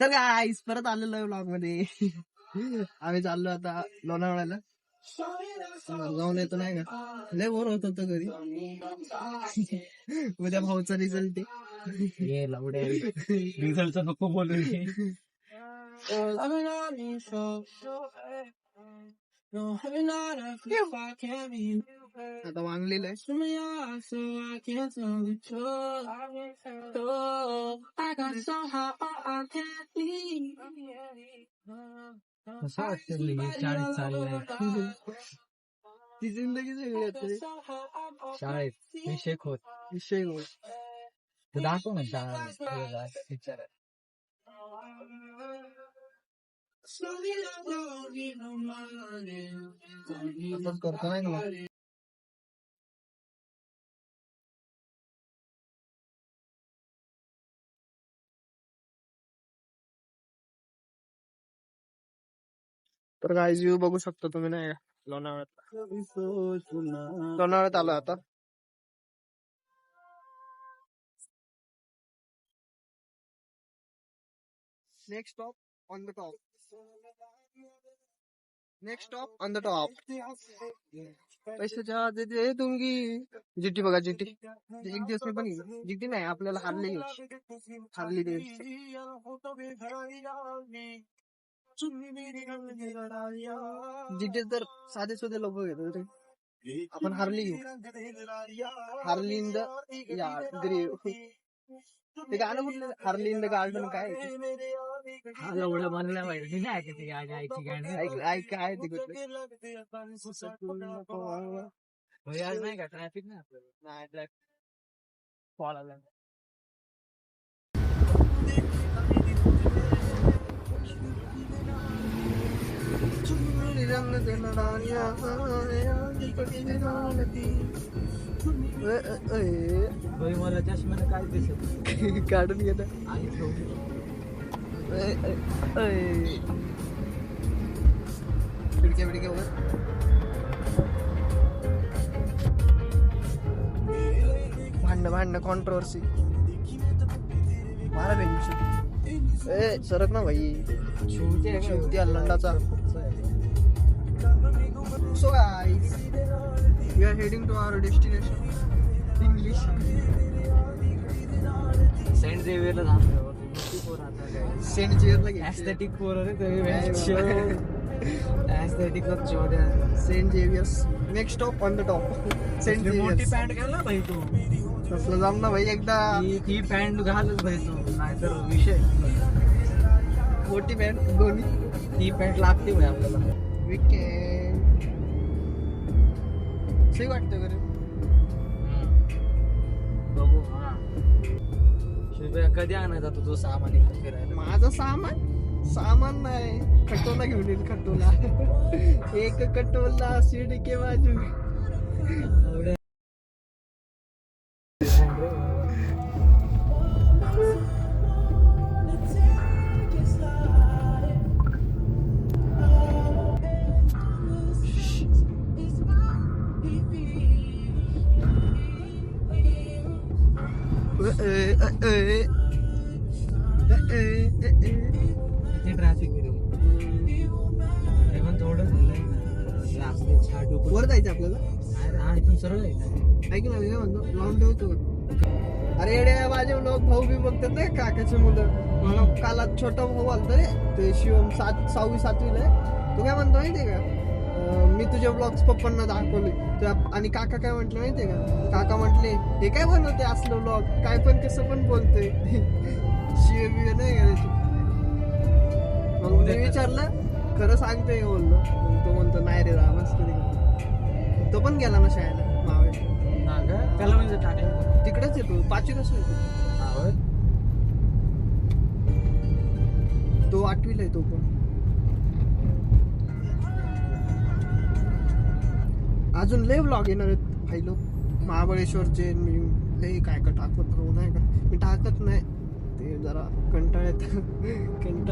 तर गाईस परत आलेलो आहे ब्लॉग मध्ये. आम्ही चाललो आता लोणावळ्याला. जाऊन येतो नाही का, लय बोर होत होतं घरी. उद्या भाऊचा रिझल्ट आहे. रिझल्टचा नको बोलू. आता वांगलेलं आहे. कसं वाटतं शाळेत चाललंय. ती जिंदगी वेगळी असते. शाळेत विषय खोत विषय गोड. दाखव ना शाळा टीचर. तसंच करतो नाही ना. तर गाईज व्ह्यू बघू शकता तुम्ही नाही का लोणावळ्यात. लोणावळ्यात आलो आता. Next stop on the top. Next stop on the top. पैशाच्या आधी दे दूंगी. जीटी बघा जीटी. एक दिवस मी पण जीटी नाही आपल्याला हारली हारली दे. जीटी तर साधे सुधे लोक घेतो रे. आपण हारली घेऊ. हारली इन द ग्रेव. ते गाणं कुठलं हारली इन द गार्डन काय एवढं म्हणलं पाहिजे नाही ऐकत गायची गाणं. ऐक काय ते कुठलं आज नाही का ट्रॅफिक नाही आपल्याला. नाही ट्रॅफिक फॉल आला. मला चष्म्याने काय दिसत काढून घेता. खिडक्या बिडक्या वर. भांडणं कॉन्ट्रोवर्सी. मारा बेंच. सरक ना भाई. शेवटी लंडाचा. So guys, we are heading to our destination. English. Saint झेवियरला जातो. सेंट झेवियरला गेलो. ऍस्थेटिक पोर aesthetic saint Xavier's. Next stop on the top. Saint मोठी झेवियर्स. पॅन्ट घाल ना भाई तू. तसलं जाम ना भाई एकदा. ती पॅन्ट घालच भाई तू नाहीतर विषय. मोठी पॅन्ट दोन्ही. ती पॅन्ट लागते भाई आपल्याला. विकेंड सही वाटतं खरं. बघू. हा शिव्या कधी आणायचा तुझं सामान इकडे फिरायला. माझं सामान नाही. खटोला घेऊन येईल. खटोला. एक कटोला सीडी के बाजू. ट्रॅफिक थोडं वर जायचं आपल्याला. इथून सरळ आहे. ऐक ना मी काय म्हणतो लावून ठेवतो. अरे येडे माझे लोक भाऊ बी बघतात ना काकाचे मुलं. मला काल छोटा भाऊ आलता रे. ते शिवम 6वी 7वीला आहे. तू काय म्हणतो माहितीये का, मी तुझे ब्लॉग्स पप्पांना दाखवले. आणि काका काय म्हटलं माहितीये का, काका म्हटले हे काय बनवते असलं ब्लॉग, काय पण कसं पण बोलतोय. शिव बिव नाही का. मग मी विचारलं खरं सांगतोय बोललो. तो म्हणतो नाही रे रामच तरी. तो पण गेला ना शाळेला मावे. त्याला म्हणजे टाकायचं तिकडेच येतो. 5वी कसं येतो तो. 8वीला आहे तो पण. अजून लय ब्लॉग येणार आहेत भाई लोक. महाबळेश्वरचे मी लय काय काय टाकत राहू नाही का. मी टाकत नाही ते जरा कंटाळ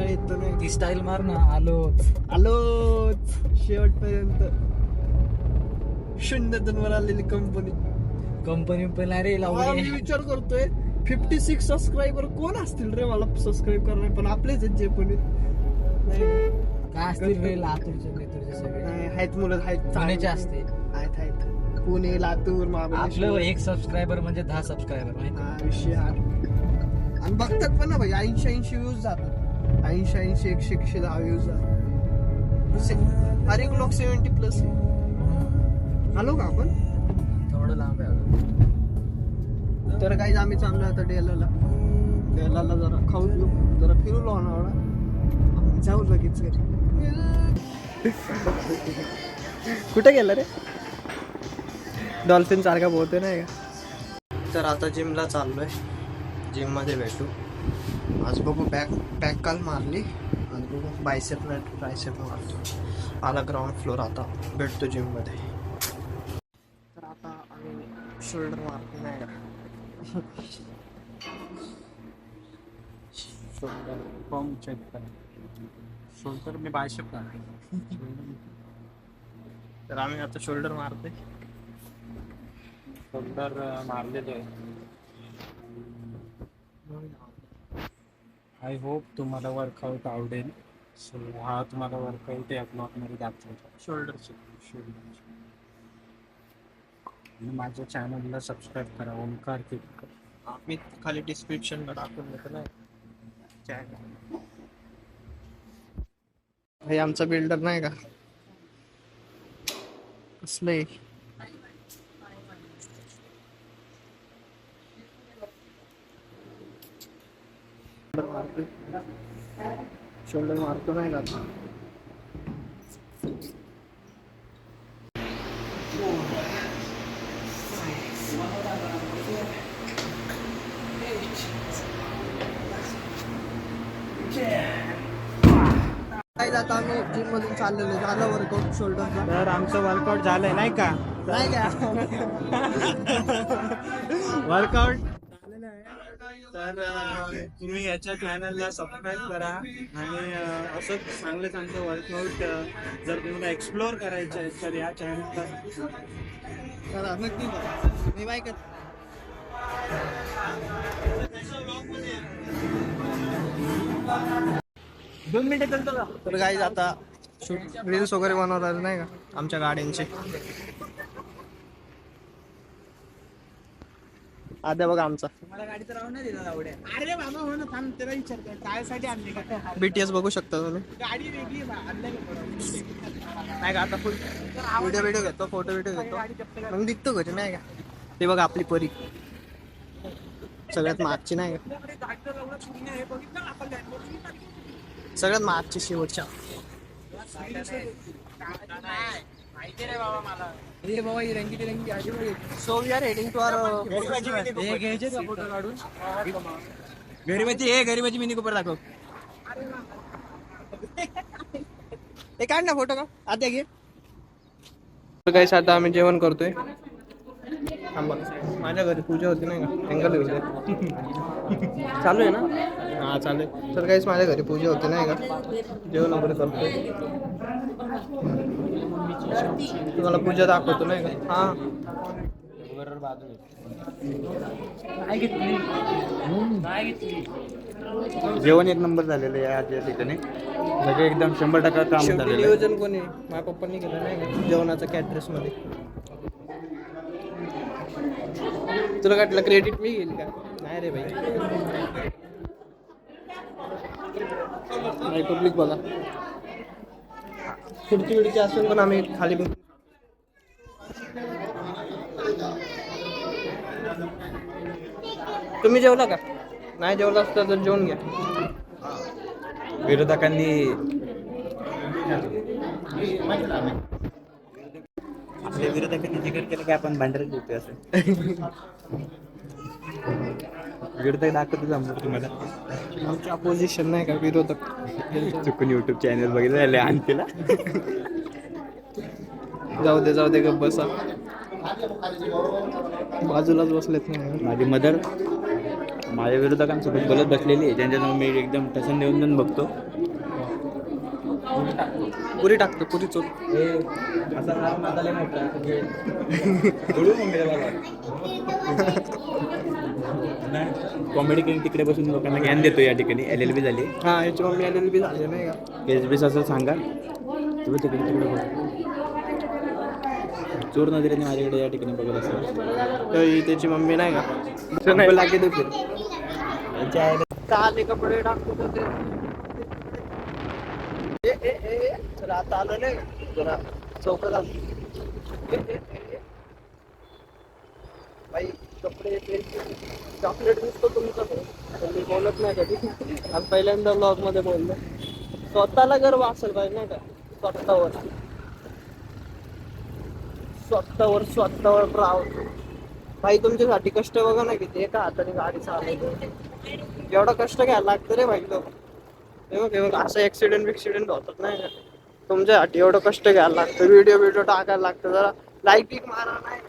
येतो नाही. ती स्टाईल मार ना. आलो शेवटपर्यंत. 0 वर आलेली कंपनी पण अरे मी विचार करतोय 56 सबस्क्रायबर कोण असतील रे मला सबस्क्राईब करणार, पण आपलेच आहेत जे पण आहेत. नाही काय असतील रे लातूरचे बितूरचे सगळे नाही, आहेत मुलं आहेत पुण्याचे असते. आहेत पुणे, लातूर, आपलं महाबळेश्वर. 1 सबस्क्रायबर म्हणजे 10 सबस्क्रायबर माहिती. हा, विषय हा. आणि बघतात पण ना भाई, 80 व्ह्यूज जातात. 80 110 व्ह्यूज जातात. हर एक लोक 70+ आलो का आपण? थोडं लांब आहे अजून. तर काही आम्ही चाललो आता डेलाला जरा खाऊ पिऊ, जरा फिरू लोणावळा, जाऊ लगेच घरी. कुठे गेलं रे? डॉल्फिन सारखा बोलतोय नाही का? तर आता जिमला चाललोय, जिम मध्ये भेटू. आज बघू बॅक काल मारली, आज बघू बायसेप नाही ट्रायसेप मारतो. आला ग्राउंड फ्लोर, आता भेटतो जिम मध्ये. तर आता आम्ही शोल्डर मारतो नाही का? शोल्डर फॉर्म चेक करा. शोल्डर मी बायसेप का. तर आम्ही आता शोल्डर मारतोय. शोल्डर मारलेले आहे. आय होप तुम्हाला वर्कआउट आवडेल. सो हा तुम्हाला वर्कआउट या ब्लॉगमध्ये दाखवतो. शोल्डरचे शोल्डर आणि माझ्या चॅनलला सबस्क्राईब करा. ओंकार केतकर. मी खाली डिस्क्रिप्शनला टाकून देतो ना चॅनल. हे आमचा बिल्डर नाही का, कसले शोल्डर मारतो नाही का. आता आम्ही जिम मधून चाललेलो, झालं वर्कआउट शोल्डरचा. तर आमचं वर्कआउट झालंय नाही का. नाही का वर्कआउट झालेलं आहे. तर तुम्ही याच्या चॅनलला सबस्क्राईब करा आणि असंच चांगले वर्कआउट जर तुम्हाला एक्सप्लोअर करायचं आहे तर या चॅनलला चला नक्की करा. मी बाय कर. दोन मिनिटं चालतो का. तर गाईज आता रील्स वगैरे बनवतात नाही का आमच्या गाड्यांचे. आद्या बघा आमचा मला गाडी तर राहून नाही दिला आवड्या. अरे बाबा हो ना, थांब त्याला विचारतो काय आणले का. BTS बघू शकता तुम्ही गाडी वेगळी नाही का. आता फुल व्हिडिओ घेतो, फोटो घेतो, मग दिसतो घरी नाही का. ते बघा आपली परी सगळ्यात मागची नाही का, सगळ्यात मागची शेवटच्या. So we are heading to our. घ्यायचे का फोटो काढून. गरीबाची मिनी कुपर दाखव. हे काढ ना फोटो का आता घे. तर काही आता आम्ही जेवण करतोय. थांबा, माझ्या घरी पूजा होती नाही का, अँगल होते चालू आहे ना. हा चालू आहे. तर काहीच माझ्या घरी पूजा होती नाही का, जेवण वगैरे करतोय. तुम्हाला पूजा दाखवतो नाही का. हा जेवण एक नंबर झालेलं आहे आज या ठिकाणी. सगळे एकदम 100% काम शेवटी झालेलं आहे. नियोजन कोणी माझ्या पप्पांनी केलं नाही का जेवणाचं कॅटरेस मध्ये. तुला वाटलं क्रेडिट मी घेईल का. नाही रे भाई. नाही पब्लिक बघा पुढची वेळची असून पण आम्ही खाली तुम्ही जेवला का. नाही जेवला असता तर जेवून घ्या. विरोधकांनी आपल्या विरोधकांनी जिकर केलं की आपण भांडण घेतोय असं. विरोधक दाखवतो आमचं तुम्हाला. आमची अपोजिशन नाही का, विरोधक. चुकून युट्यूब चॅनल बघितलं आणतीला. जाऊ दे गप बसा. बाजूलाच बसलेत नाही. माझी मदर माझ्या विरोधकांसोबत बोलत बसलेली आहे, त्यांच्याजवळ मी एकदम टसन देऊन बघतो. पुरी टाकतो, पुरी चोर. असा माझा मोठा कॉमेडी किंग तिकडे बसून लोकांना ज्ञान देतो या ठिकाणी. LLB झाली. हा ह्याची मम्मी LLB झाली नाही का. केसबीस असं सांगा तुम्ही तिकडे बघ. चोर नजरेने माझ्याकडे या ठिकाणी बघत असेल. ही त्याची मम्मी नाही का. नाही लागे ते काले कपडे टाकतो ते. जरा आता आलं नाही जरा चौकात आलं. बाई कपडे चॉकलेट दिसतो तुमचं पण मी बोलत नाही कधी. आज पहिल्यांदा ब्लॉग मध्ये बोललो. स्वतःला गर्व असेल पाहिजे नाही का. स्वतःवर प्राऊड. भाई तुमच्यासाठी कष्ट बघा ना किती. एका हाताने गाडी चालवतो एवढं कष्ट घ्यायला लागतं रे भाई. लोक असं ऍक्सिडेंट होतात नाही का. तुमच्यासाठी एवढं कष्ट घ्यायला लागतं. व्हिडिओ टाकायला लागतं. जरा लाईक मारा नाही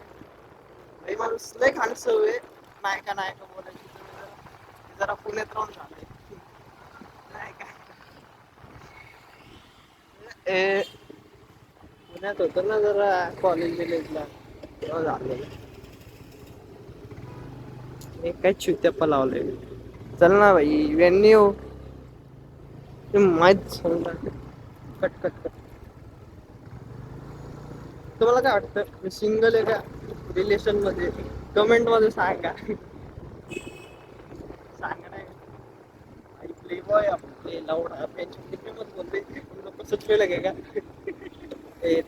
भाई. माणूस लय खाण सवय नाही का बोलायची. जरा पुण्यात राहून झालंय नाही का. पुण्यात होतं ना जरा कॉलेजला तेव्हा झालेलं. एक काय चुत्याप्पा लावलंय. चल ना भाई वेन्यू माहित कट. तुम्हाला काय वाटतं मी सिंगल आहे का रिलेशन मध्ये. कमेंट मध्ये सांगा नाही. प्ले बॉय आपले लावडा बोलते लोक सचवेल आहे का.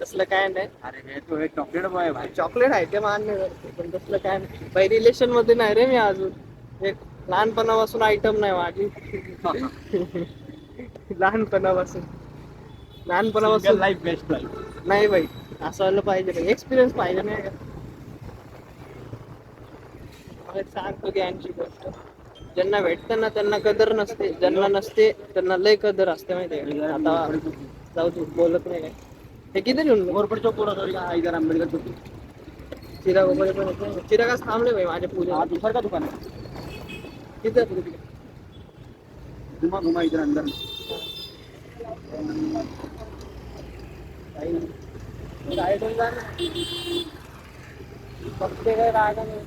तसलं काय नाही. अरे हे तो एक चॉकलेट बॉय भाई. चॉकलेट आहे ते मान्य करते पण तसलं काय नाही बाई. रिलेशन मध्ये नाही रे मी अजून. एक लहानपणापासून आयटम नाही माझी. लहानपणापासून लाईफ बेस्ट लाईफ. नाही बाई असं व्हायला पाहिजे. एक्सपिरियन्स पाहिजे नाही का. मला सांगतो की यांची गोष्ट. ज्यांना भेटतं ना त्यांना कदर नसते. ज्यांना नसते त्यांना लय कदर असते माहिती आहे. आता जाऊ तू बोलत नाही काय. हे किती लिहून गोरपडच्या पोरा इधर आंबेडकर चौकी. चिराग वगैरे पण येतो. चिरागच थांबले भाई माझ्या पूजा. दुसरं का दुकान आहे तिथं घुमा इधर अंदर. गाडीतून जा ना. बघते काय रागा नाही.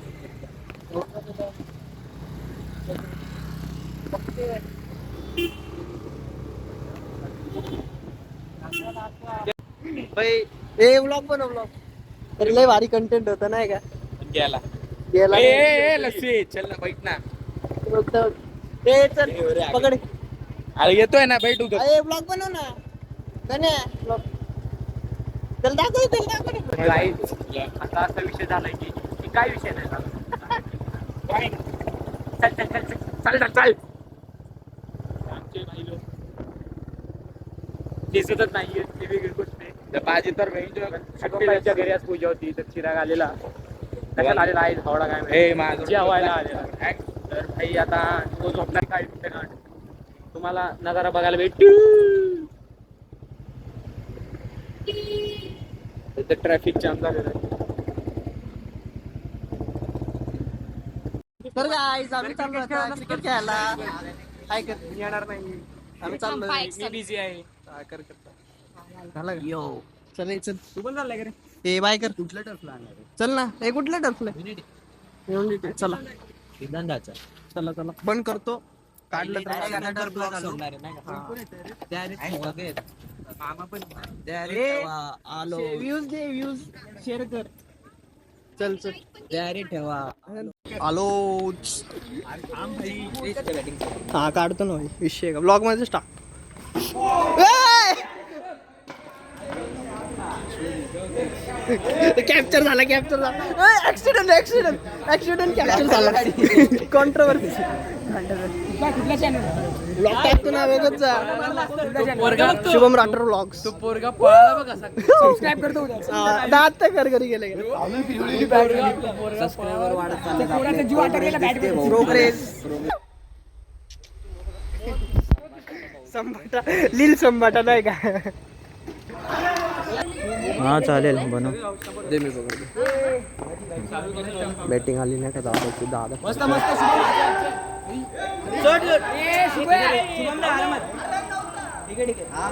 भाई ए ब्लॉग बनव. तरी लय भारी कंटेंट होतं नाही का. गेला लस्सी चल ना बैठ ना. चल पकड. अरे येतोय ना बैठ उधर. अरे ब्लॉग बनव ना. गण्या ब्लॉग चल दाखव. आता असा विषय झालाय की काय विषय नाही झाला. चल आमचे भाई लोक दिसतच नाहीये. ते वेगळी गोष्ट आहे. माझी तर सगळ्यांच्या घरी आज पूजा होती तर चिराग आलेला. कशाला आलेला आहे थोडा काय माझी हवायला आलेला. तर भाई आता तो झोपणार काय तुम्हाला नजारा बघायला भेटू. ट्रॅफिक जाम झालेलं आहे. तर गाईज आम्ही चाललो आता क्रिकेट खेळायला. काय कर येणार नाही. आम्ही चाललो. मी बिझी आहे. कर झालं का. यो चल चल तू पण चाललाय का रे. ए बाय कर. कुठल्या टर्फला आणणार चल ना. हे कुठलं टर्फलं. चला विधानदाचा चला बंद करतो. काढलं आलो व्ह्यूज शेअर कर. चल तयारी ठेवा. आलो. हा काढतो ना विषय का ब्लॉग मध्येच टाक. कॅप्चर झाला ऍक्सिडेंट कॅप्चर झाला. कॉन्ट्रोवर्सी ब्लॉग टाकतो ना बघत जा. शुभम राठोड ब्लॉग्स. तो पोरगा पळाला बघ असा. सबस्क्राईब करतो दात कर घरी गेले सबस्क्रायबर वाढत प्रोग्रेस. संभाटा लील संभाटा नाही का. हा चालेल बनव. दे मी बघतो. बॅटिंग आली नाही का दादाची. दादा मस्त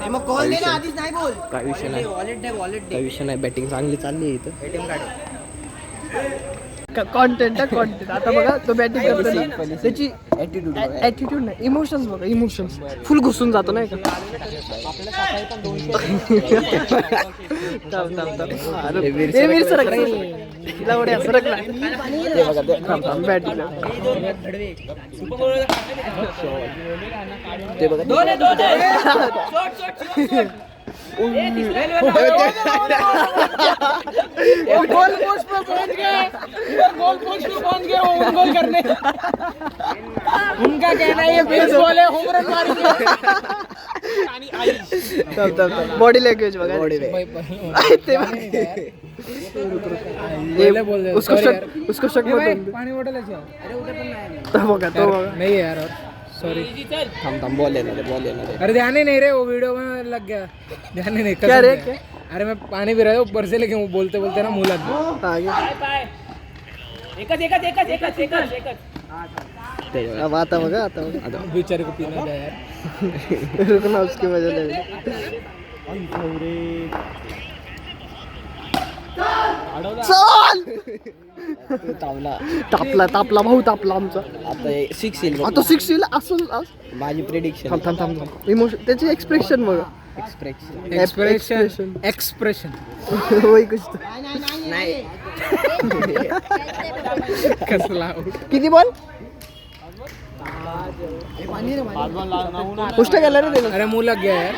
मग कॉल दे ना आधीच. नाही बोल काय विषय नाही. वॉलेट दे काय विषय नाही. बॅटिंग चांगली चालली आहे इथं. Content content. आता बघा तो बॅटिंग करतो ना, त्याची ऍटिट्यूड नाही, इमोशन्स बघा, इमोशन्स फुल घुसून जातो नाही का. बॅटिंग ते बघा गोल पोस्ट पे पहुंच गए ओवन गोल करने. उनका कहना है ये बेसबॉल है, होम रन मारेंगे. बॉडी लँग्वेज बघा. उसको शक मत पानी बॉटल है. बघा तो बघा. नहीं है यार, सॉरी. थांब बॉल लेना दे. अरे ध्यान ही नहीं रे, वो वीडियो में लग गया. ध्यान ही नहीं. क्या रे, क्या? अरे मैं पानी पी रहा था ऊपर से, लेकिन वो बोलते बोलते ना मुंह लग गया. अब आता बघा, आता बेचारे को पीना था यार. रुकना उसकी वजह से. चल तापला भाऊ, तापला आमचा. आता 6 येईल आता 6 येईल असं. माझी प्रेडिक्शन. थांब इमोशन, त्याचे एक्सप्रेशन बघा. एक्सप्रेशन वही कुछ तो. नाही कसला. किती बॉल पुष्ट केला रे त्याला. अरे मुंह लग गया यार.